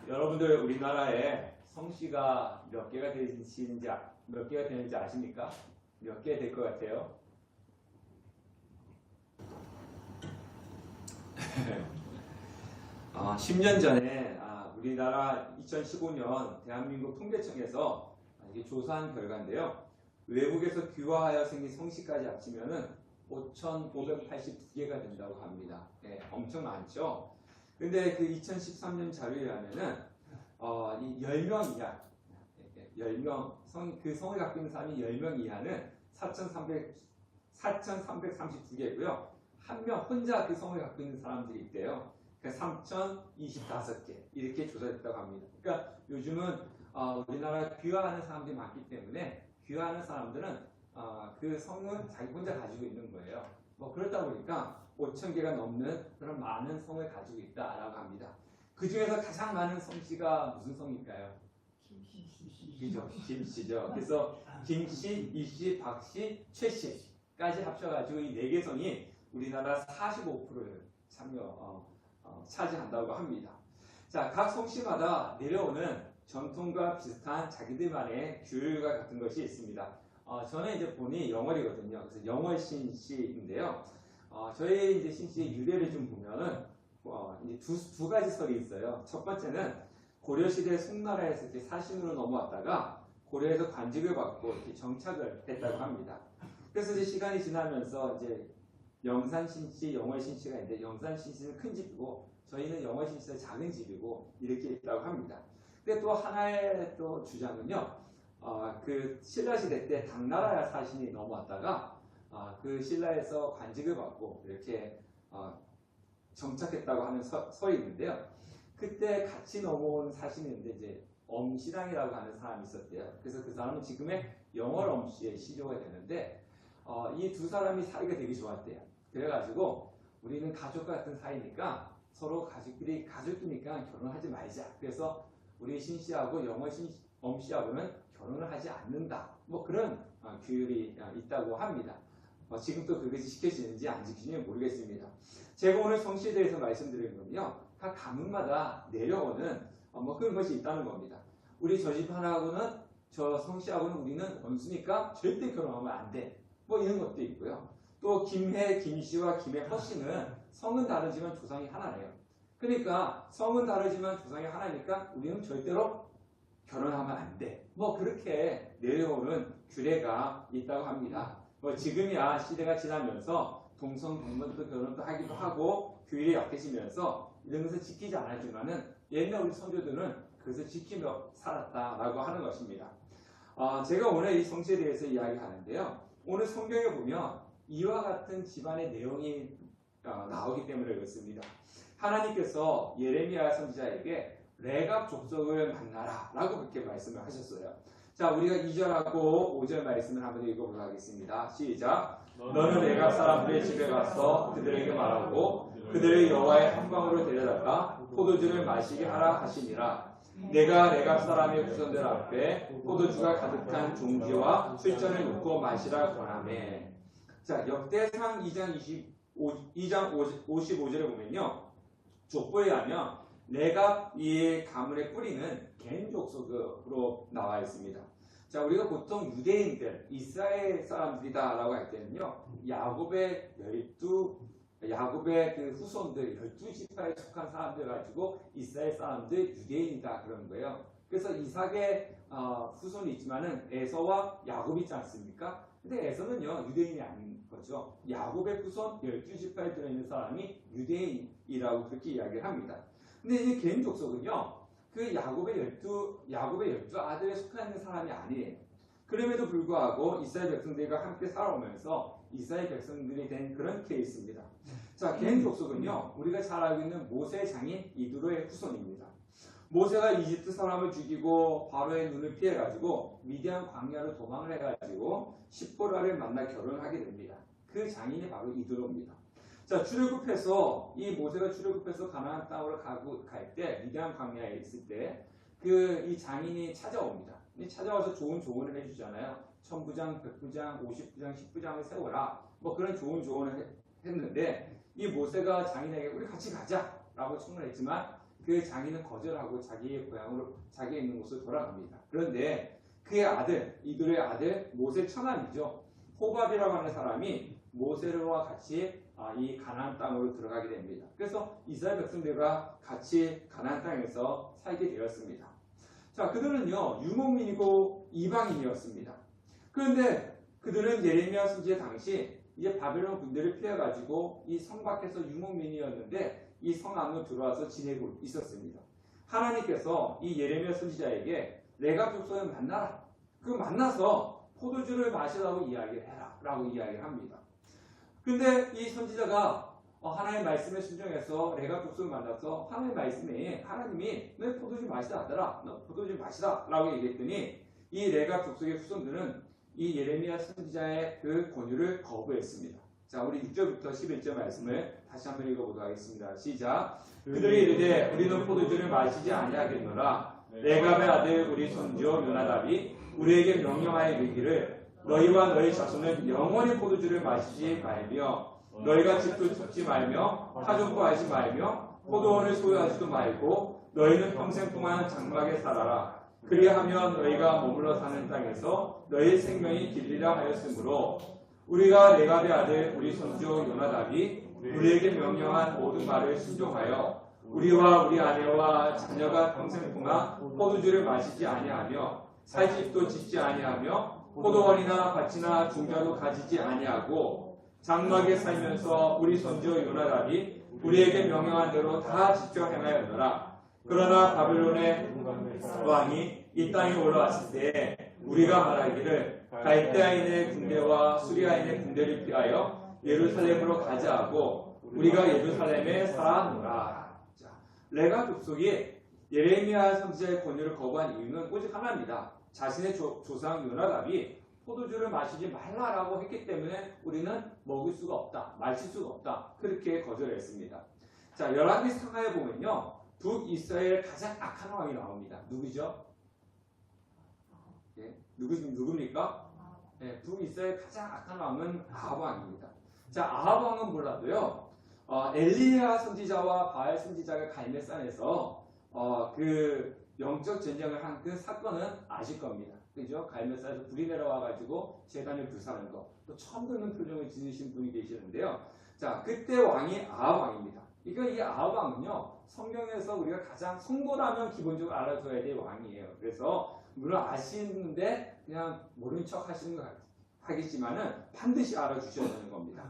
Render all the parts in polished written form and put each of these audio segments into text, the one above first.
여러분들 우리나라에 성씨가 몇 개가 되는지 아십니까? 몇 개 될 것 같아요? 아, 10년 전에 우리나라 2015년 대한민국 통계청에서 이게 조사한 결과인데요. 외국에서 귀화하여 생긴 성씨까지 합치면은 5,582개가 된다고 합니다. 네, 엄청 많죠. 근데 그 2013년 자료에 의하면은 이 10명 이하, 10명 그 성을 갖고 있는 사람이 10명 이하는 4,332개고요. 한 명 혼자 그 성을 갖고 있는 사람들이 있대요. 그러니까 3,025개 이렇게 조사됐다고 합니다. 그러니까 요즘은 우리나라 귀화하는 사람들이 많기 때문에 귀화하는 사람들은 그 성은 자기 혼자 가지고 있는 거예요. 뭐 그렇다 보니까 5,000개가 넘는 그런 많은 성을 가지고 있다라고 합니다. 그 중에서 가장 많은 성씨가 무슨 성일까요? 그죠? 김씨죠. 그래서 김씨, 이씨, 박씨, 최씨까지 합쳐가지고 이 4개 성이 우리나라 45%를 차지한다고 합니다. 자, 각 성씨마다 내려오는 전통과 비슷한 자기들만의 규율과 같은 것이 있습니다. 저는 이제 본이 영월이거든요. 그래서 영월 신씨인데요. 저희 이제 신씨의 유래를 좀 보면은 이제 두 가지 설이 있어요. 첫 번째는 고려시대 송나라에서 이제 사신으로 넘어왔다가 고려에서 관직을 받고 이렇게 정착을 했다고 합니다. 그래서 이제 시간이 지나면서 이제 영산신씨, 영월신씨가 있는데 영산신씨는 큰 집이고 저희는 영월신씨는 작은 집이고 이렇게 있다고 합니다. 근데 또 하나의 또 주장은요. 그 신라시대 때 당나라 사신이 넘어왔다가 그 신라에서 관직을 받고 이렇게 정착했다고 하는 설이 있는데요. 그때 같이 넘어온 사신인데 이제 엄씨랑이라고 하는 사람이 있었대요. 그래서 그 사람은 지금의 영월 엄씨의 시조가 되는데 이 두 사람이 사이가 되게 좋았대요. 그래가지고 우리는 가족 같은 사이니까 서로 가족이니까 결혼하지 말자. 그래서 우리 신씨하고 영월 엄씨하고는 결혼을 하지 않는다. 뭐 그런 규율이 있다고 합니다. 지금도 그것이 지켜지는지 안 지켜지는지 모르겠습니다. 제가 오늘 성씨에 대해서 말씀드리는 건요. 각 가문마다 내려오는 뭐 그런 것이 있다는 겁니다. 우리 저 집안하고는 저 성씨하고는 우리는 원수니까 절대 결혼하면 안 돼. 뭐 이런 것도 있고요. 또 김해 김씨와 김해 허씨는 성은 다르지만 조상이 하나네요. 그러니까 성은 다르지만 조상이 하나니까 우리는 절대로 결혼하면 안 돼. 뭐 그렇게 내려오는 규례가 있다고 합니다. 뭐 지금이야 시대가 지나면서 동성 동문도 결혼도 하기도 하고 규율이 약해지면서 이런 것을 지키지 않았지만은 옛날 우리 선조들은 그것을 지키며 살았다라고 하는 것입니다. 제가 오늘 이 성씨에 대해서 이야기하는데요. 오늘 성경에 보면 이와 같은 집안의 내용이 나오기 때문에 그렇습니다. 하나님께서 예레미야 선지자에게 레갑 족속을 만나라 라고 그렇게 말씀을 하셨어요. 자, 우리가 2절하고 5절 말씀을 한번 읽어보도록 하겠습니다. 시작. 너는 레갑 사람들의 집에 가서 그들에게 말하고 그들의 여호와의 한방으로 데려다가 포도주를 마시게 하라 하시니라. 내가 레갑 사람의 후손들 앞에 포도주가 가득한 종지와 술잔을 놓고 마시라 권하매. 자, 역대상 2장 55절에 보면요. 족보에 하면 레갑 이 가문의 뿌리는 겐 족속으로 나와 있습니다. 자, 우리가 보통 유대인들, 이스라엘 사람들이다라고 할 때는요, 야곱의 그 후손들 12지파에 속한 사람들 가지고 이스라엘 사람들 유대인이다 그런 거예요. 그래서 이삭의 후손이 있지만은 에서와 야곱이 있지 않습니까? 근데 에서는요 유대인이 아닌 거죠. 야곱의 후손 12지파에 들어있는 사람이 유대인이라고 그렇게 이야기를 합니다. 근데 이 개인 족속은요, 그 야곱의 12 아들에 속해 있는 사람이 아니에요. 그럼에도 불구하고 이스라엘 백성들과 함께 살아오면서 이스라엘 백성들이 된 그런 케이스입니다. 자, 개인 족속은요, 우리가 잘 알고 있는 모세 장인 이드로의 후손입니다. 모세가 이집트 사람을 죽이고 바로의 눈을 피해가지고 미디안 광야로 도망을 해가지고 십보라를 만나 결혼을 하게 됩니다. 그 장인이 바로 이드로입니다. 자, 출애굽해서 이 모세가 출애굽해서 가나안 땅으로 갈 때 미디안 광야에 있을 때 이 장인이 찾아옵니다. 찾아와서 좋은 조언을 해주잖아요. 1000부장, 100부장, 50부장, 10부장을 세워라. 뭐 그런 좋은 조언을 했는데 이 모세가 장인에게 우리 같이 가자라고 청을 했지만 그 장인은 거절하고 자기의 고향으로 자기 있는 곳으로 돌아갑니다. 그런데 그의 아들, 이들의 아들 모세 처남이죠. 호밥이라고 하는 사람이 모세와 같이 이 가나안 땅으로 들어가게 됩니다. 그래서 이스라엘 백성들과 같이 가나안 땅에서 살게 되었습니다. 자, 그들은요 유목민이고 이방인이었습니다. 그런데 그들은 예레미야 선지자 당시 이제 바벨론 군대를 피해가지고 이 성 밖에서 유목민이었는데 이 성 안으로 들어와서 지내고 있었습니다. 하나님께서 이 예레미야 선지자에게 레갑 족속을 만나라. 그 만나서 포도주를 마시라고 이야기를 해라. 라고 이야기를 합니다. 근데 이 선지자가 하나님의 말씀에 순종해서 레갑 족속을 만나서 하나님의 말씀에 하나님이 너 포도주 마시라 하더라. 너 포도주 마시라. 라고 얘기했더니 이 레갑 족속의 후손들은 이 예레미야 선지자의 그 권유를 거부했습니다. 자, 우리 6절부터 11절 말씀을 다시 한번 읽어보도록 하겠습니다. 시작. 그들이 이르되 우리는 포도주를 마시지 아니하겠노라. 레갑의 아들 우리 손주 요나답이 우리에게 명령하여 이르기를 너희와 너희 자손은 영원히 포도주를 마시지 말며 너희가 집도 쫓지 말며 타종도 하지 말며 포도원을 소유하지도 말고 너희는 평생 동안 장막에 살아라. 그리하면 너희가 머물러 사는 땅에서 너희 생명이 길리라 하였으므로 우리가 레갑의 아들 우리 손주 요나답이 우리에게 명령한 모든 말을 순종하여 우리와 우리 아내와 자녀가 평생 동안 포도주를 마시지 아니하며 살 집도 짓지 아니하며 포도원이나 밭이나 중자도 가지지 아니하고 장막에 살면서 우리 손주 요나답이 우리에게 명령한 대로 다 직접 행하였노라. 그러나 바벨론의 왕이 이 땅에 올라왔을 때 우리가 말하기를 갈대아인의 군대와 수리아인의 군대를 피하여 예루살렘으로 가자 하고 우리가 예루살렘에 살아노라. 자, 레갑 족속이 예레미야 선지자의 권유를 거부한 이유는 오직 하나입니다. 자신의 조상 요나답이 포도주를 마시지 말라라고 했기 때문에 우리는 먹을 수가 없다, 마실 수가 없다. 그렇게 거절했습니다. 자, 열왕기 상하에 보면요, 북이스라엘 가장 악한 왕이 나옵니다. 누구죠? 예, 누굽니까? 예, 북이스라엘 가장 악한 왕은 아합 왕입니다. 자, 아합 왕은 몰라도요, 엘리야 선지자와 바알 선지자가 갈멜산에서 그 영적 전쟁을 한 그 사건은 아실 겁니다. 그죠? 갈멜산에서 불이 내려와가지고 제단을 불사는 거. 또 처음 듣는 표정을 지으신 분이 계시는데요. 자, 그때 왕이 아합 왕입니다. 그러니까 이 아합 왕은요, 성경에서 우리가 가장 성도라면 기본적으로 알아둬야 될 왕이에요. 그래서 물론 아시는데 그냥 모르는 척 하시는 거 하겠지만은 반드시 알아주셔야 되는 겁니다.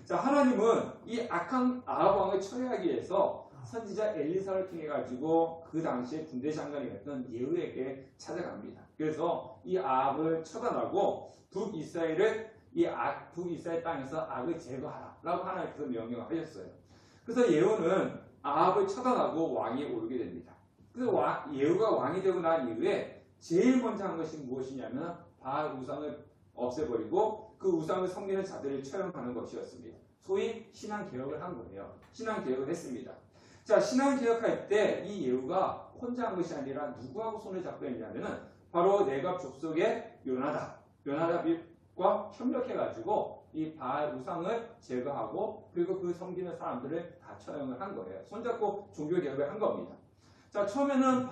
자, 하나님은 이 악한 아합 왕을 처리하기 위해서 선지자 엘리사를 통해 가지고 그 당시에 군대 장관이었던 예후에게 찾아갑니다. 그래서 이 아합을 처단하고 북이스라엘 땅에서 악을 제거하라라고 하나님께서 명령을 하셨어요. 그래서 예후는 아합을 처단하고 왕위에 오르게 됩니다. 그래서 예후가 왕이 되고 난 이후에 제일 먼저 한 것이 무엇이냐면 바알 우상을 없애버리고 그 우상을 섬기는 자들을 처형하는 것이었습니다. 소위 신앙개혁을 한 거예요. 신앙개혁을 했습니다. 자, 신앙개혁할 때 이 예후가 혼자 한 것이 아니라 누구하고 손을 잡고 했냐면은 바로 레갑 족속의 요나답과 협력해가지고 이 바알 우상을 제거하고 그리고 그 섬기는 사람들을 다 처형을 한 거예요. 손잡고 종교개혁을 한 겁니다. 자, 처음에는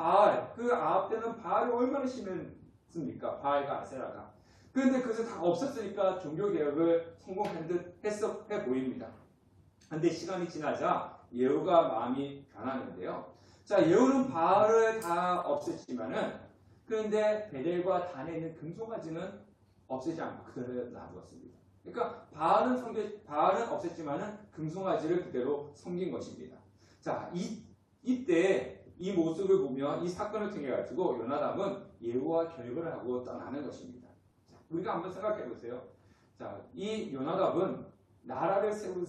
그 아합 때는 바알이 얼마나 심했습니까? 바알과 아세라가. 그런데 그것을 다 없었으니까 종교개혁을 성공한 듯 해 보입니다. 그런데 시간이 지나자 예후가 마음이 변하는데요. 자, 예후는 바알을 다 없앴지만은 그런데 베델과 단에 있는 금송아지는 없애지 않고 그대로 놔두었습니다. 그러니까 바알은 없앴지만은 금송아지를 그대로 섬긴 것입니다. 자, 이때 이 모습을 보면 이 사건을 통해 가지고 요나답은 예후와 결별을 하고 떠나는 것입니다. 자, 우리가 한번 생각해 보세요. 자, 이 요나답은 나라를 세운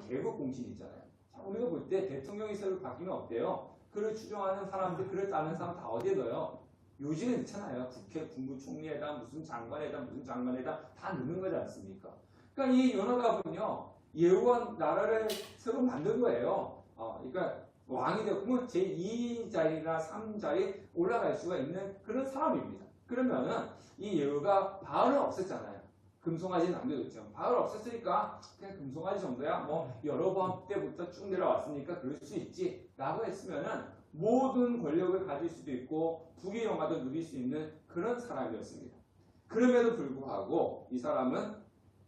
개국 공신이잖아요. 자, 우리가 볼 때 대통령이 새로 바뀌면 어때요? 그를 추종하는 사람들, 그를 따르는 사람 다 어디에 넣어요? 요즘은 있잖아요. 국회 국무총리에다 무슨 장관에다 다 넣는 거지 않습니까? 그러니까 이 요나답은요, 예후와 나라를 새로 만든 거예요. 그러니까 왕이 되고 제2 자리나 3자리 올라갈 수가 있는 그런 사람입니다. 그러면은 이 예후가 바알을 없앴잖아요. 금송아지 남겨뒀죠. 바울 없었으니까 그냥 금송아지 정도야. 뭐 여러 번 때부터 쭉 내려왔으니까 그럴 수 있지. 라고 했으면은 모든 권력을 가질 수도 있고 부귀 영화도 누릴 수 있는 그런 사람이었습니다. 그럼에도 불구하고 이 사람은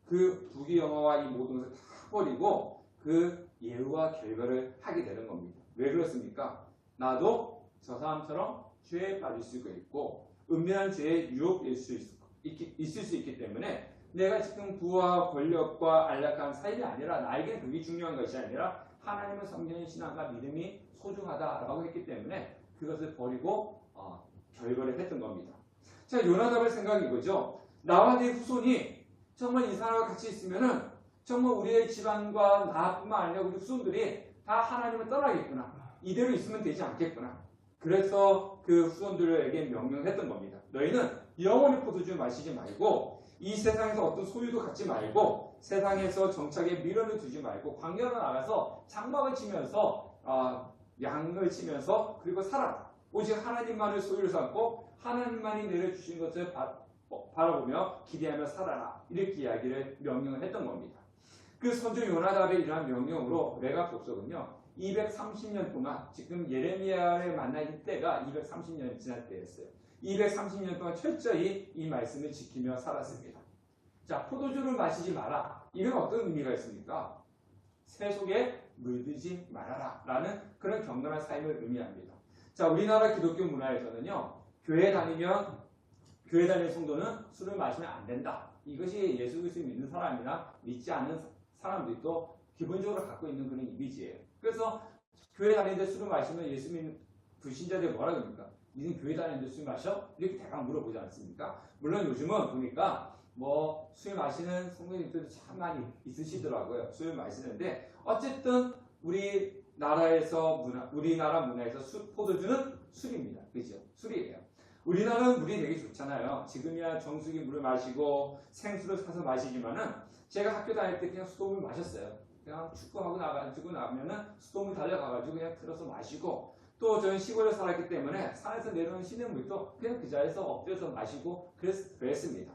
그 부귀 영화와 이 모든 것을 다 버리고 그 예우와 결별을 하게 되는 겁니다. 왜 그렇습니까? 나도 저 사람처럼 죄에 빠질 수가 있고 은밀한 죄에 유혹될 수 있을 수 있기 때문에 내가 지금 부와 권력과 안락한 삶이 아니라 나에게 그게 중요한 것이 아니라 하나님을 섬기는 신앙과 믿음이 소중하다라고 했기 때문에 그것을 버리고 결별을 했던 겁니다. 자, 요나답의 생각이 이거죠. 나와 내 후손이 정말 이 사람과 같이 있으면은 정말 우리의 집안과 나뿐만 아니라 우리 후손들이 다 하나님을 떠나겠구나. 이대로 있으면 되지 않겠구나. 그래서 그 후손들에게 명령했던 겁니다. 너희는 영원히 포도주 마시지 말고 이 세상에서 어떤 소유도 갖지 말고 세상에서 정착에 미련을 두지 말고 광야로 나가서 장막을 치면서 양을 치면서 그리고 살아라. 오직 하나님만을 소유로 삼고 하나님만이 내려주신 것을 바라보며 기대하며 살아라. 이렇게 이야기를 명령을 했던 겁니다. 그 선조 요나답의 이러한 명령으로 레갑 족속은요 230년 동안 지금 예레미야를 만난 때가 230년 지난 때였어요. 230년 동안 철저히 이 말씀을 지키며 살았습니다. 자, 포도주를 마시지 마라. 이건 어떤 의미가 있습니까? 새 속에 물들지 말아라 라는 그런 경건한 삶을 의미합니다. 자, 우리나라 기독교 문화에서는요 교회 다니는 성도는 술을 마시면 안 된다. 이것이 예수 그리스도를 믿는 사람이나 믿지 않는 사람들도 기본적으로 갖고 있는 그런 이미지예요. 그래서 교회 다니는데 술을 마시면 예수 믿는 불신자들이 뭐라 그럽니까? 니는 교회 다니는데 술 마셔? 이렇게 대강 물어보지 않습니까? 물론 요즘은 보니까 뭐 술 마시는 성도님들도 참 많이 있으시더라고요. 술 마시는데 어쨌든 우리나라 문화에서 포도주는 술입니다. 그죠? 술이에요. 우리나라는 물이 되게 좋잖아요. 지금이야 정수기 물을 마시고 생수를 사서 마시지만은 제가 학교 다닐 때 그냥 수돗물 마셨어요. 그냥 축구하고 나가지고 나면은 수돗물 달려가가지고 그냥 틀어서 마시고 또 저는 시골에 살았기 때문에 산에서 내려오는 시냇물도 그냥 그 자리에서 엎드려서 마시고 그랬습니다.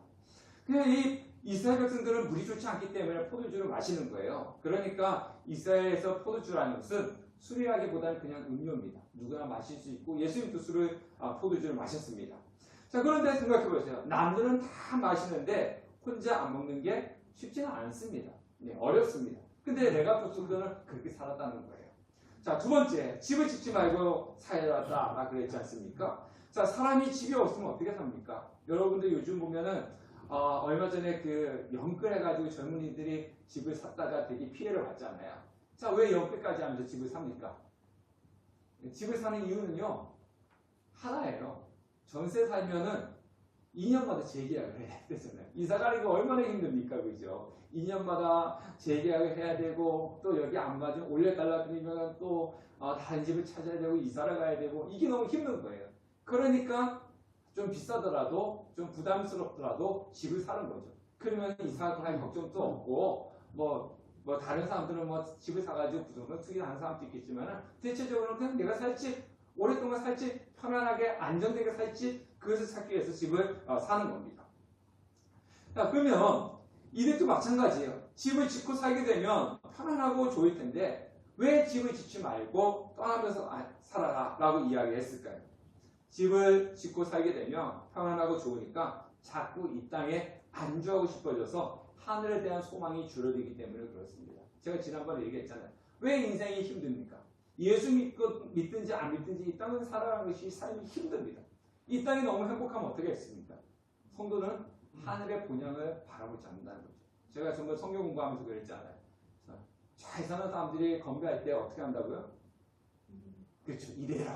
그냥 이 이스라엘 백성들은 물이 좋지 않기 때문에 포도주를 마시는 거예요. 그러니까 이스라엘에서 포도주라는 것은 술이라기보다는 그냥 음료입니다. 누구나 마실 수 있고 예수님도 포도주를 마셨습니다. 자, 그런데 생각해 보세요. 남들은 다 마시는데 혼자 안 먹는 게 쉽지는 않습니다. 네, 어렵습니다. 근데 레갑 족속들은 그렇게 살았다는 거예요. 자, 두 번째, 집을 짓지 말고 살았다 그랬지 않습니까? 자, 사람이 집이 없으면 어떻게 삽니까? 여러분들 요즘 보면은 얼마 전에 그 영끌해가지고 젊은이들이 집을 샀다가 되게 피해를 봤잖아요. 자, 왜 영끌까지 하면서 집을 삽니까? 집을 사는 이유는요 하나예요. 전세 살면은 2년마다 재계약을 해야 되잖아요. 이사 가기가 얼마나 힘듭니까, 그죠? 2년마다 재계약을 해야 되고 또 여기 안 맞으면 올려달라 그러면 또 다른 집을 찾아야 되고 이사를 가야 되고 이게 너무 힘든 거예요. 그러니까 좀 비싸더라도 좀 부담스럽더라도 집을 사는 거죠. 그러면 이사 갈 걱정도 없고 뭐 다른 사람들은 뭐 집을 사가지고 부동산 투기하는 사람도 있겠지만 대체적으로는 그냥 내가 살지 오랫동안 살지 편안하게 안정되게 살지 그것을 찾기 위해서 집을 사는 겁니다. 자, 그러면 이것도 마찬가지예요. 집을 짓고 살게 되면 편안하고 좋을 텐데 왜 집을 짓지 말고 떠나면서 살아라 라고 이야기했을까요? 집을 짓고 살게 되면 편안하고 좋으니까 자꾸 이 땅에 안주하고 싶어져서 하늘에 대한 소망이 줄어들기 때문에 그렇습니다. 제가 지난번에 얘기했잖아요. 왜 인생이 힘듭니까? 예수 믿든지 안 믿든지 이 땅을 살아가는 것이 삶이 힘듭니다. 이 땅이 너무 행복하면 어떻게 했습니까? 성도는 하늘의 본향을 바라보지 않는다는 거죠. 제가 정말 성경 공부하면서 그랬잖아요. 잘 사는 사람들이 건배할 때 어떻게 한다고요? 그렇죠. 이대로.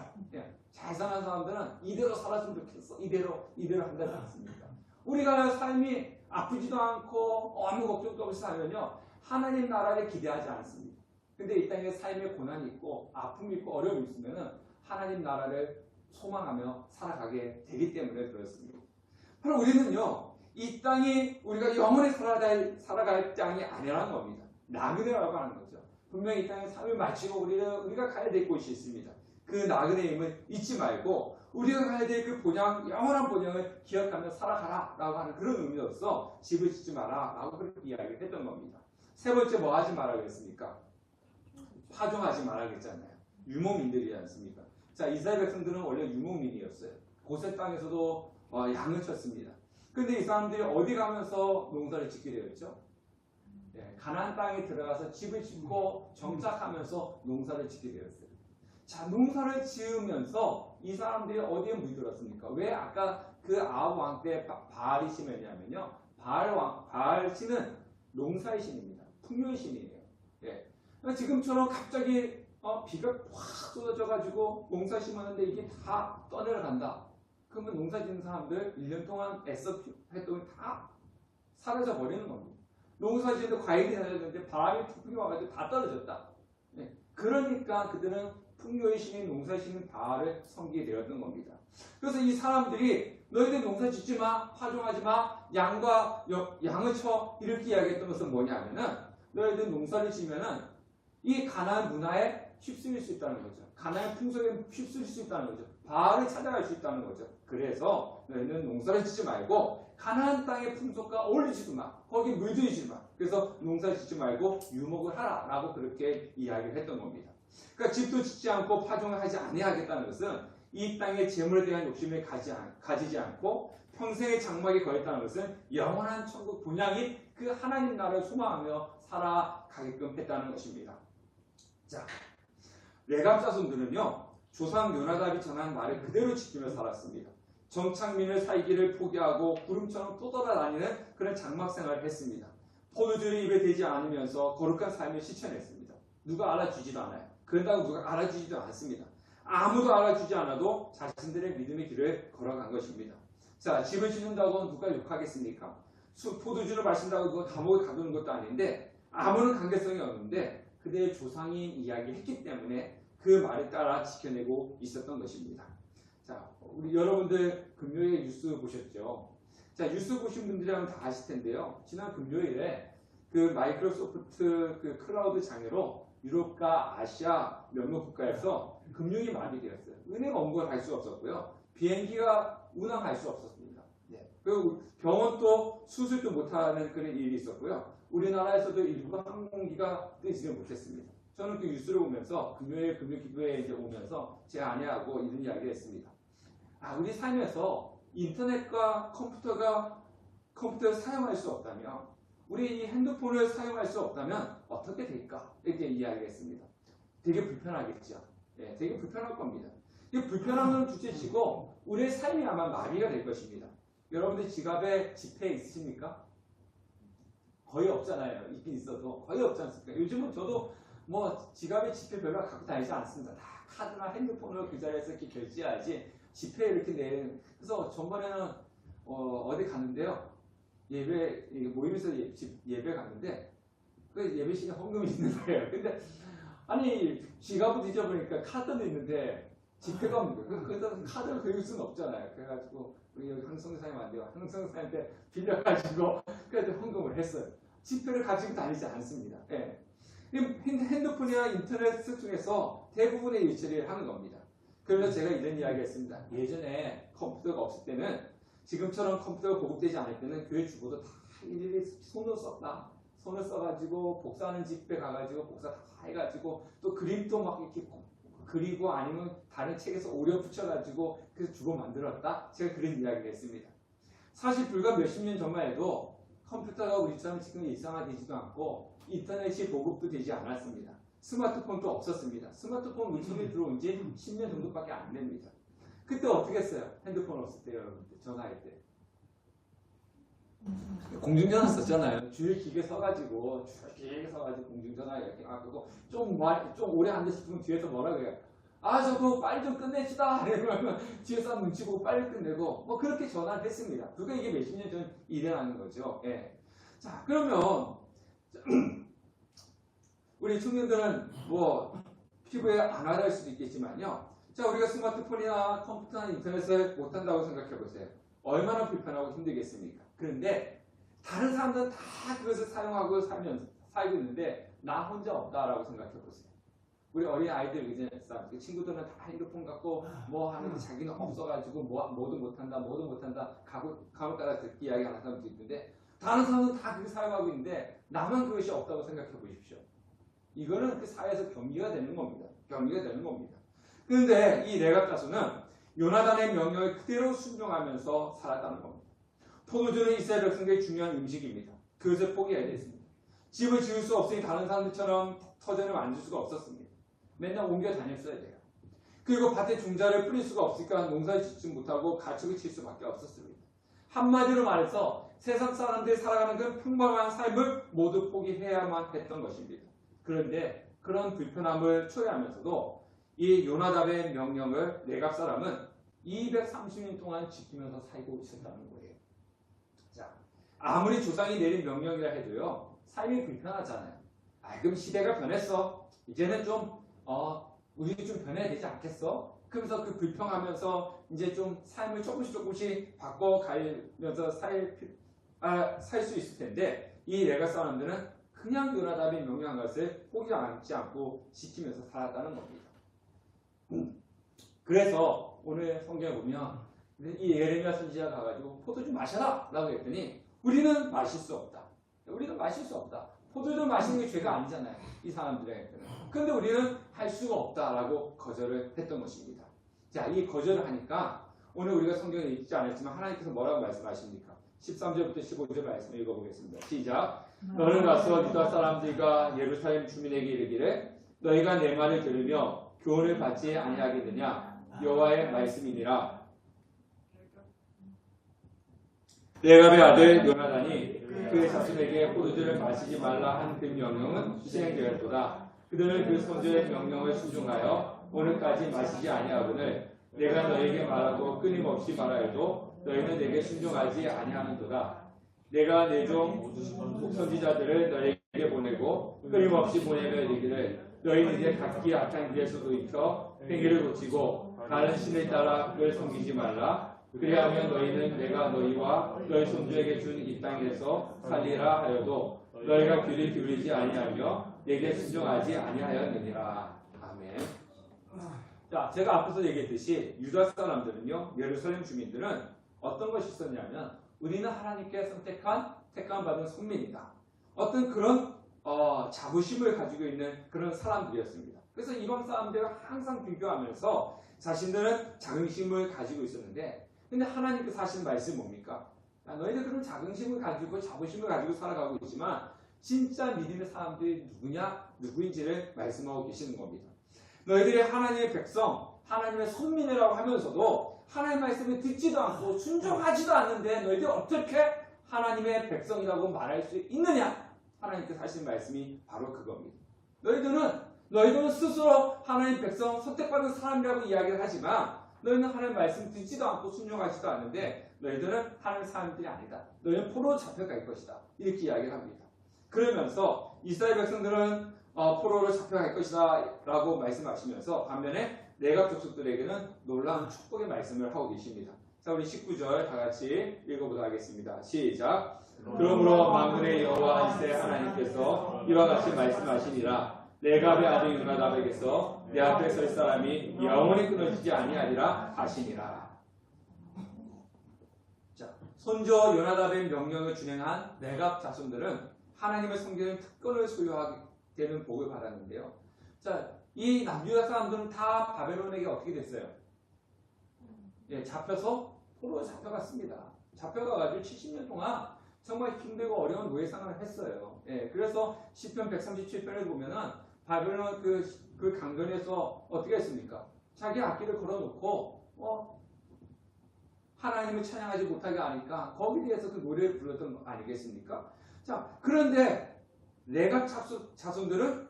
잘 사는 사람들은 이대로 살았으면 좋겠어. 이대로 한다지 않습니까? 우리가 삶이 아프지도 않고 아무 걱정도 없이 살면요 하나님 나라를 기대하지 않습니다. 근데 이 땅에 삶의 고난이 있고 아픔이 있고 어려움이 있으면 하나님 나라를 소망하며 살아가게 되기 때문에 그렇습니다. 바로 우리는요 이 땅이 우리가 영원히 살아갈 땅이 아니라는 겁니다. 나그네라고 하는 거죠. 분명히 이 땅에 삶을 마치고 우리가 가야 될 곳이 있습니다. 그 나그네의 힘을 잊지 말고 우리가 가야 될 그 본향, 영원한 본향을 기억하며 살아가라 라고 하는 그런 의미로서 집을 짓지 마라 라고 그렇게 이야기를 했던 겁니다. 세 번째 뭐 하지 마라 그랬습니까? 파종하지 마라 그랬잖아요. 유목민들이지 않습니까? 자, 이스라엘 백성들은 원래 유목민이었어요. 고센 땅에서도 양을 쳤습니다. 근데 이 사람들이 어디 가면서 농사를 짓게 되었죠? 가나안 땅에 들어가서 집을 짓고 정착하면서 농사를 짓게 되었어요. 자, 농사를 지으면서 이 사람들이 어디에 물들었습니까? 왜 아까 그 아합 왕 때 바알이 심했냐면요. 바알 신은 농사의 신입니다. 풍요의 신이에요. 예. 지금처럼 갑자기 비가 확 쏟아져가지고 농사 심었는데 이게 다 떠내려간다. 그러면 농사 짓는 사람들 1년 동안 애써 했던 다 사라져 버리는 겁니다. 농사 짓는데 과일이 달렸는데 바람이 풍이 와가지고 다 떨어졌다. 예. 그러니까 그들은 풍요의 신인 농사의 신인 바알을 섬기게 되었던 겁니다. 그래서 이 사람들이 너희들 농사 짓지 마, 파종하지 마, 양을 쳐 이렇게 이야기했던 것은 뭐냐면은 너희들 농사를 지면은 이 가나안 문화에 휩쓸릴 수 있다는 거죠. 가나안 풍속에 휩쓸릴 수 있다는 거죠. 바알을 찾아갈 수 있다는 거죠. 그래서 너희는 농사를 짓지 말고 가나안 땅의 풍속과 어울리지도 마. 거기 물들이지 마. 그래서 농사 짓지 말고 유목을 하라 라고 그렇게 이야기를 했던 겁니다. 그러니까 집도 짓지 않고 파종을 하지 아니하겠다는 것은 이 땅의 재물에 대한 욕심을 가지지 않고 평생의 장막에 거했다는 것은 영원한 천국 본향인 그 하나님 나라를 소망하며 살아가게끔 했다는 것입니다. 자, 레갑 자손들은요, 조상 요나답이 전한 말을 그대로 지키며 살았습니다. 정착민을 살기를 포기하고 구름처럼 떠돌아다니는 그런 장막 생활을 했습니다. 포도주를 입에 대지 않으면서 거룩한 삶을 실천했습니다. 누가 알아주지도 않아요. 그런다고 누가 알아주지도 않습니다. 아무도 알아주지 않아도 자신들의 믿음의 길을 걸어간 것입니다. 자, 집을 짓는다고 누가 욕하겠습니까? 포도주를 마신다고 누가 감옥에 가두는 것도 아닌데 아무런 관계성이 없는데 그들의 조상이 이야기했기 때문에 그 말에 따라 지켜내고 있었던 것입니다. 자, 우리 여러분들 금요일 뉴스 보셨죠? 자, 뉴스 보신 분들이라면 다 아실 텐데요. 지난 금요일에 그 마이크로소프트 그 클라우드 장애로 유럽과 아시아 몇몇 국가에서 금융이 마비되었어요. 은행 업무를 할 수 없었고요. 비행기가 운항할 수 없었습니다. 네. 그리고 병원도 수술도 못하는 그런 일이 있었고요. 우리나라에서도 일부 항공기가 뜨지를 못했습니다. 저는 그 뉴스를 보면서 금요일 금요기도에 이제 오면서 제 아내하고 이런 이야기를 했습니다. 우리 삶에서 인터넷과 컴퓨터를 사용할 수 없다면, 우리 이 핸드폰을 사용할 수 없다면 어떻게 될까? 이렇게 이야기를 했습니다. 되게 불편하겠죠. 네, 되게 불편할 겁니다. 이 불편한 건 둘째치고 우리의 삶이 아마 마비가 될 것입니다. 여러분들 지갑에 지폐 있으십니까? 거의 없잖아요. 있긴 있어도 거의 없지 않습니까? 요즘은 저도 뭐 지갑에 지폐 별로 갖고 다니지 않습니다. 다 카드나 핸드폰으로 그 자리에서 이렇게 결제하지 지폐 이렇게 내는. 그래서 전번에는 어디 갔는데요. 모임에서 예배 갔는데 그 예배 시간에 헌금이 있는 거예요. 근데 아니 지갑을 뒤져보니까 카드는 있는데 지폐가 없는 거예요. 그래서 카드를 긁을 수는 없잖아요. 그래가지고 우리 여기 항성사님 안 돼요. 항성사님한테 빌려가지고 그래도 헌금을 했어요. 지폐를 가지고 다니지 않습니다. 예. 핸드폰이나 인터넷 중에서 대부분의 일처리를 하는 겁니다. 그래서 제가 이런 이야기 했습니다. 예전에 컴퓨터가 없을 때는 지금처럼 컴퓨터가 보급되지 않을 때는 교회 주보도 다 일일이 손으로 썼다. 손을 써가지고 복사하는 집에 가가지고 복사 다 해가지고 또 그림도 막 이렇게 그리고 아니면 다른 책에서 오려 붙여가지고 그래서 주보 만들었다. 제가 그런 이야기를 했습니다. 사실 불과 몇십 년 전만 해도 컴퓨터가 우리처럼 지금 일상화되지도 않고 인터넷이 보급도 되지 않았습니다. 스마트폰도 없었습니다. 스마트폰 물속에 들어온 지 10년 정도밖에 안 됩니다. 그때 어떻게 했어요? 핸드폰 없을 때 여러분들 전화할 때 공중전화 썼잖아요. 주위 기계 서가지고 공중전화 이렇게 하고 좀 오래 안 됐으면 뒤에서 뭐라 그래요? 저거 빨리 좀 끝냅시다. 이러면 뒤에서 눈치 보고 빨리 끝내고 뭐 그렇게 전화를 했습니다. 그게 이게 몇십 년 전 일어나는 거죠. 예. 자, 그러면 우리 청년들은 뭐 피부에 안 와닿을 수도 있겠지만요. 자, 우리가 스마트폰이나 컴퓨터나 인터넷을 못한다고 생각해 보세요. 얼마나 불편하고 힘들겠습니까? 그런데 다른 사람들은 다 그것을 사용하고 살고 있는데 나 혼자 없다라고 생각해 보세요. 우리 어린 아이들 이제 친구들은 다 핸드폰 갖고 뭐 하는데 자기는 없어가지고 뭐도 못한다, 감옥 가다 듣기 이야기 하는 사람도 있는데 다른 사람은 다 그렇게 사용하고 있는데 나만 그것이 없다고 생각해 보십시오. 이거는 그 사회에서 경기가 되는 겁니다. 경기가 되는 겁니다. 그런데 이 레갑 자손은 요나단의 명령을 그대로 순종하면서 살았다는 겁니다. 포도주는 이스라엘 백성들의 중요한 음식입니다. 그것을 포기해야 됐습니다. 집을 지을 수 없으니 다른 사람들처럼 터전을 만들 수가 없었습니다. 맨날 옮겨 다녔어야 돼요. 그리고 밭에 종자를 뿌릴 수가 없으니까 농사를 짓지 못하고 가축을 칠 수밖에 없었습니다. 한마디로 말해서 세상 사람들이 살아가는 그 평범한 삶을 모두 포기해야만 했던 것입니다. 그런데 그런 불편함을 초래하면서도 이 요나답의 명령을 레갑 사람은 230년 동안 지키면서 살고 있었다는 거예요. 자, 아무리 조상이 내린 명령이라 해도요, 삶이 불편하잖아요. 그럼 시대가 변했어. 이제는 좀 우리 좀 변해야 되지 않겠어? 그러면서 그 불평하면서 이제 좀 삶을 조금씩 바꿔가면서 살 수 있을 텐데 이 레갑 사람들은 그냥 요나답이 명령한 것을 포기하지 않고 지키면서 살았다는 겁니다. 그래서 오늘 성경에 보면 이 예레미야 선지자가 가가지고 포도주 마셔라 라고 했더니 우리는 마실 수 없다. 우리는 마실 수 없다. 포도주 마시는 게 죄가 아니잖아요. 이 사람들에게는. 그런데 우리는 할 수가 없다라고 거절을 했던 것입니다. 자, 이 거절을 하니까 오늘 우리가 성경에 읽지 않았지만 하나님께서 뭐라고 말씀하십니까? 13절부터 15절 말씀을 읽어보겠습니다. 시작. 너는 가서 유다 사람들과 예루살렘 주민에게 이르기를 너희가 내 말을 들으며 교훈을 받지 아니하겠느냐 여호와의 말씀이니라. 레갑의 아들 요나단이 그 자손에게 포도주를 마시지 말라 한 그 명령은 시행되었도다. 그들은 그 선조의 명령을 순종하여 오늘까지 마시지 아니하거늘 내가 너에게 말하고 끊임없이 말하여도 너희는 내게 순종하지 아니하는도다. 내가 내 종 선지자들을 너에게 보내고 끊임없이 보내며 이르기를 너희는 이제 각기 악한 길에서도 익혀 행위를 고치고 다른 신을 따라 그를 섬기지 말라. 그리하면 너희는 내가 너희와 너희 손주에게 준 이 땅에서 살리라 하여도 너희가 귀를 기울이지 아니하며 내게 순종하지 아니하였느니라. 아멘. 자, 제가 앞서서 얘기했듯이 유다 사람들은요, 예루살렘 주민들은 어떤 것이 있었냐면 우리는 하나님께 택함 받은 선민이다. 어떤 그런 자부심을 가지고 있는 그런 사람들이었습니다. 그래서 이방 사람들과 항상 비교하면서 자신들은 자긍심을 가지고 있었는데 근데 하나님께서 하신 말씀이 뭡니까? 너희들 그런 자긍심을 가지고 자부심을 가지고 살아가고 있지만 진짜 믿음의 사람들이 누구인지를 말씀하고 계시는 겁니다. 너희들이 하나님의 백성, 하나님의 선민이라고 하면서도 하나님의 말씀을 듣지도 않고 순종하지도 않는데 너희들이 어떻게 하나님의 백성이라고 말할 수 있느냐? 하나님께서 하신 말씀이 바로 그겁니다. 너희들은 스스로 하나님 백성 선택받은 사람이라고 이야기를 하지만 너희는 하나님 말씀 듣지도 않고 순종하지도 않는데 너희들은 하나님 사람들이 아니다. 너희는 포로로 잡혀갈 것이다. 이렇게 이야기를 합니다. 그러면서 이스라엘 백성들은 포로로 잡혀갈 것이다 라고 말씀하시면서 반면에 레갑 족속들에게는 놀라운 축복의 말씀을 하고 계십니다. 자, 우리 19절 다 같이 읽어보도록 하겠습니다. 시작. 그러므로 만군의 여호와 이스라엘 하나님께서 이와 같이 말씀하시니라. 레갑의 아들 요나답에게서 내 앞에 설 사람이 영원히 끊어지지 아니하리라 하시니라. 자, 손주 요나답의 명령을 준행한 레갑 자손들은 하나님을 섬기는 특권을 소유하게 되는 복을 받았는데요. 자, 이 남유다 사람들은 다 바벨론에게 어떻게 됐어요? 예, 잡혀서 포로로 잡혀갔습니다. 잡혀가가지고 70년 동안 정말 힘들고 어려운 노예 생활을 했어요. 예, 그래서 시편 137편을 보면은 바벨론 그 강변에서 어떻게 했습니까? 자기 악기를 걸어놓고 하나님을 찬양하지 못하게 하니까 거기에 대해서 그 노래를 불렀던 거 아니겠습니까? 자, 그런데 레갑 자손들은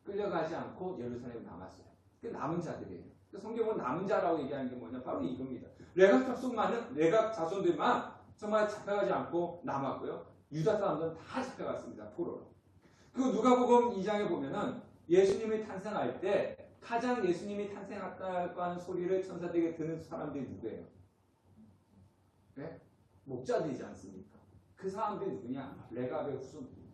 끌려가지 않고 예루살렘에 남았어요. 그 남은 자들이에요. 성경은 남은 자라고 얘기하는 게 뭐냐? 바로 이겁니다. 레갑 자손들만 정말 잡혀가지 않고 남았고요. 유다 사람들은 다 잡혀갔습니다. 포로로. 그리고 누가복음 2장에 보면은 예수님이 탄생할 때 가장 예수님이 탄생했다고 하는 소리를 천사들에게 듣는 사람들이 누구예요? 네? 목자들이지 않습니까? 그 사람들이 누구냐? 레갑의 후손들입니다.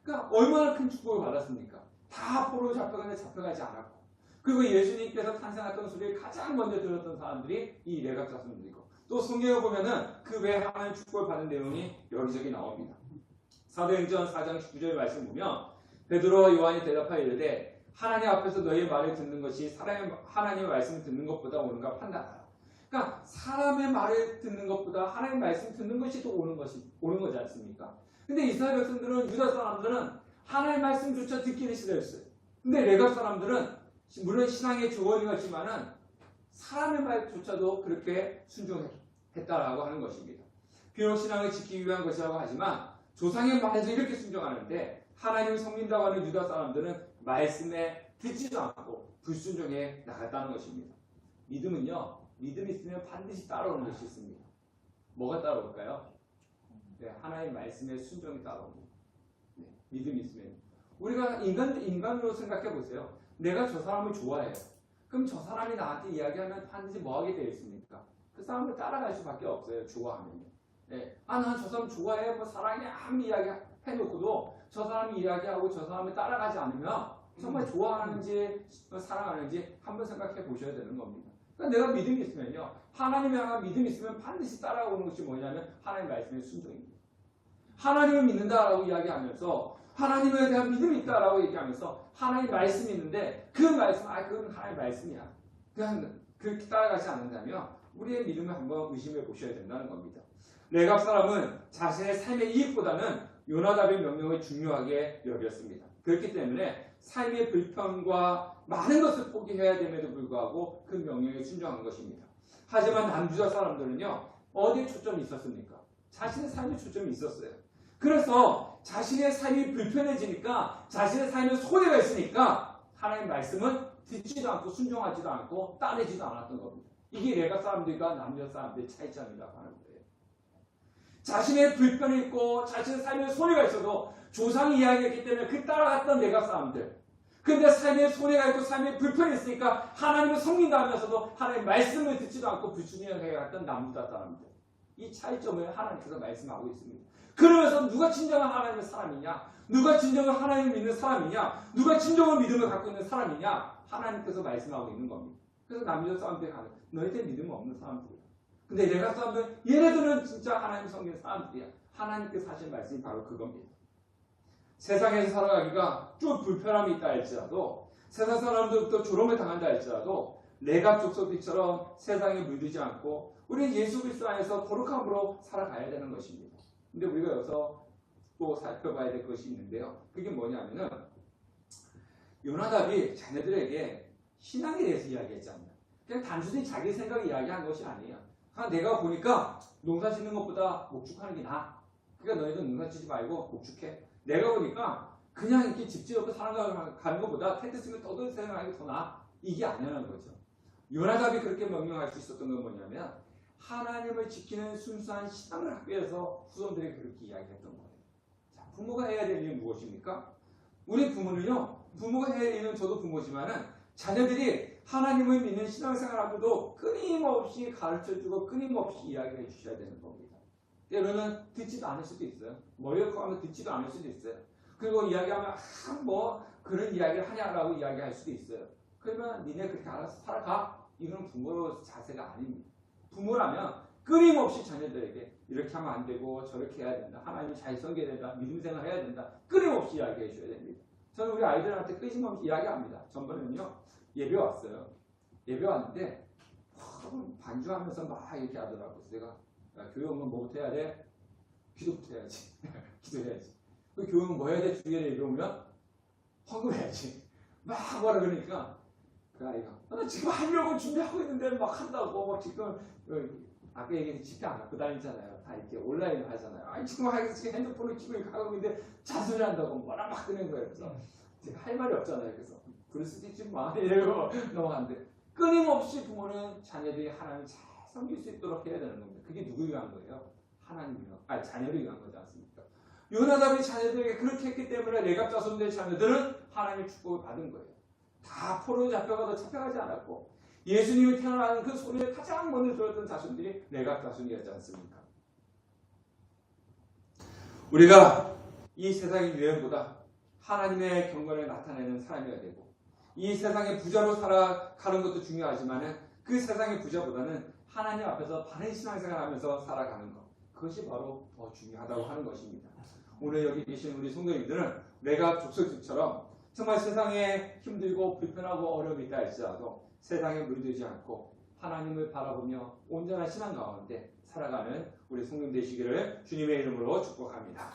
그러니까 얼마나 큰 축복을 받았습니까? 다 포로로 잡혀가는데 잡혀가지 않았고, 그리고 예수님께서 탄생했던 소리를 가장 먼저 들었던 사람들이 이 레갑 자손들이고, 또 성경에 보면은 그 외에 하나님 축복을 받은 내용이 여기저기 나옵니다. 사도행전 4장 19절 말씀 보면 베드로와 요한이 대답하여 이르되 하나님 앞에서 너희의 말을 듣는 것이 하나님의 말씀을 듣는 것보다 옳은가 판단하라. 그러니까 사람의 말을 듣는 것보다 하나님의 말씀을 듣는 것이 더 옳은 거지 않습니까? 근데 이스라엘 백성들은, 유다 사람들은 하나님의 말씀조차 듣기는 싫어했어요. 근데 레갑 사람들은 물론 신앙의 조언이었지만은 사람의 말조차도 그렇게 순종했다라고 하는 것입니다. 비록 신앙을 지키기 위한 것이라고 하지만 조상의 말에서 이렇게 순종하는데 하나님을 섬긴다고 하는 유다 사람들은 말씀에 듣지도 않고 불순종해 나갔다는 것입니다. 믿음은요, 믿음이 있으면 반드시 따라오는 것이 있습니다. 뭐가 따라올까요? 네, 하나님의 말씀에 순종이 따라옵니다. 네, 믿음이 있으면. 우리가 인간으로 생각해 보세요. 내가 저 사람을 좋아해요. 그럼 저 사람이 나한테 이야기하면 반드시 뭐 하게 되어 있습니까? 그 사람을 따라갈 수밖에 없어요. 좋아하면요. 네. 난 저 사람 좋아해. 뭐 사랑해. 아무리 이야기해놓고도 저 사람이 이야기하고 저 사람을 따라가지 않으면 정말 좋아하는지 사랑하는지 한번 생각해 보셔야 되는 겁니다. 그러니까 내가 믿음이 있으면요, 하나님에 향한 믿음이 있으면 반드시 따라오는 것이 뭐냐면 하나님 말씀의 순종입니다. 하나님을 믿는다라고 이야기하면서 하나님에 대한 믿음이 있다라고 얘기하면서 하나님 말씀이 있는데 그 말씀, 그건 하나님 말씀이야. 그냥 그렇게 따라가지 않는다면 우리의 믿음을 한번 의심해 보셔야 된다는 겁니다. 레갑 사람은 자신의 삶의 이익보다는 요나답의 명령을 중요하게 여겼습니다. 그렇기 때문에 삶의 불편과 많은 것을 포기해야 됨에도 불구하고 그 명령에 순종한 것입니다. 하지만 남유다 사람들은요, 어디에 초점이 있었습니까? 자신의 삶에 초점이 있었어요. 그래서 자신의 삶이 불편해지니까, 자신의 삶에 손해가 있으니까 하나님의 말씀은 듣지도 않고 순종하지도 않고 따르지도 않았던 겁니다. 이게 레갑 사람들과 남유다 사람들의 차이점이라고 하는 거예요. 자신의 불편이 있고 자신의 삶에 손해가 있어도 조상이 이야기했기 때문에 그 따라갔던 레갑 사람들. 근데 삶에 손해가 있고 삶에 불편이 있으니까 하나님을 섬긴다 하면서도 하나님의 말씀을 듣지도 않고 불순종해 갔던 남유다 사람들. 이 차이점을 하나님께서 말씀하고 있습니다. 그러면서 누가 진정한 하나님의 사람이냐? 누가 진정한 하나님을 믿는 사람이냐? 누가 진정한 믿음을 갖고 있는 사람이냐? 하나님께서 말씀하고 있는 겁니다. 그래서 남유다 사람들이 가는, 너희들 믿음 없는 사람들이야. 근데 레갑 사람들, 얘네들은 진짜 하나님 섬기는 사람들이야. 하나님께서 하신 말씀이 바로 그겁니다. 세상에서 살아가기가 좀 불편함이 있다 할지라도, 세상 사람들부터 조롱을 당한다 할지라도 레갑 족속들처럼 세상에 물들지 않고 우리 예수 그리스도 안에서 거룩함으로 살아가야 되는 것입니다. 근데 우리가 여기서 또 살펴봐야 될 것이 있는데요. 그게 뭐냐면은 요나답이 자녀들에게 신앙에 대해서 이야기했잖아요. 그냥 단순히 자기 생각 이야기한 것이 아니에요. 내가 보니까 농사 짓는 것보다 목축하는 게 나아. 그러니까 너희도 농사 짓지 말고 목축해. 내가 보니까 그냥 이렇게 집 지어서 살아가는 것보다 텐트 쓰면 떠들생하는 게 더 나아. 이게 아니라는 거죠. 요나답이 그렇게 명령할 수 있었던 건 뭐냐면 하나님을 지키는 순수한 신앙을 하기 위해서 후손들에게 그렇게 이야기했던 거예요. 자, 부모가 해야 될 일은 무엇입니까? 우리 부모는요, 부모가 해야 될 일은 저도 부모지만은 자녀들이 하나님을 믿는 신앙생활하고도 끊임없이 가르쳐주고 끊임없이 이야기해 주셔야 되는 겁니다. 때로는 듣지도 않을 수도 있어요. 머리가 커가면 듣지도 않을 수도 있어요. 그리고 이야기하면 뭐 그런 이야기를 하냐라고 이야기할 수도 있어요. 그러면 니네 그렇게 알아서 살아가. 이건 부모의 자세가 아닙니다. 부모라면 끊임없이 자녀들에게 이렇게 하면 안 되고 저렇게 해야 된다. 하나님을 잘 섬겨야 된다. 믿음 생활 해야 된다. 끊임없이 이야기해 줘야 됩니다. 저는 우리 아이들한테 끊임없이 이야기합니다. 전번에는요, 예배 왔어요. 예배 왔는데 반주하면서 막 이렇게 하더라고요. 내가 교회 오면 뭐부터 해야 돼? 기도부터 해야지. 기도해야지. 그 교회 오면 뭐 해야 돼? 주일에 예배 오면 헌금해야지. 막 뭐라 그러니까 그 아이가 나 지금 하려고 준비하고 있는데 막 한다고 막 지금 아까 얘기했듯이 집회 안 갖고 다니잖아요. 다 이렇게 온라인으로 하잖아요. 아니 지금 핸드폰을 키고 가고 있는데 자수를 한다고 뭐라 막 그러는 거예요. 그래서 제가 할 말이 없잖아요. 그래서 그럴 수도 있지만 이러고 넘어가는데 끊임없이 부모는 자녀들이 하나님을 잘 섬길 수 있도록 해야 되는 겁니다. 그게 누구 위한 거예요? 하나님 위한, 자녀를 위한 거지 않습니까? 요나답이 자녀들에게 그렇게 했기 때문에 레갑 자손들의 자녀들은 하나님의 축복을 받은 거예요. 다 포로로 잡혀가도 잡혀가지 않았고 예수님이 태어나는 그 소리를 가장 먼저 들었던 자손들이 레갑 자손이었지 않습니까? 우리가 이 세상의 유행보다 하나님의 경건을 나타내는 사람이어야 되고, 이 세상의 부자로 살아가는 것도 중요하지만 그 세상의 부자보다는 하나님 앞에서 바른 신앙생활하면서 살아가는 것, 그것이 바로 더 중요하다고 하는 것입니다. 오늘 여기 계신 우리 성도님들은 내가 족속들처럼 정말 세상에 힘들고 불편하고 어려움이 있다 할지라도 세상에 물들지 않고 하나님을 바라보며 온전한 신앙 가운데 살아가는 우리 성도님 되시기를 주님의 이름으로 축복합니다.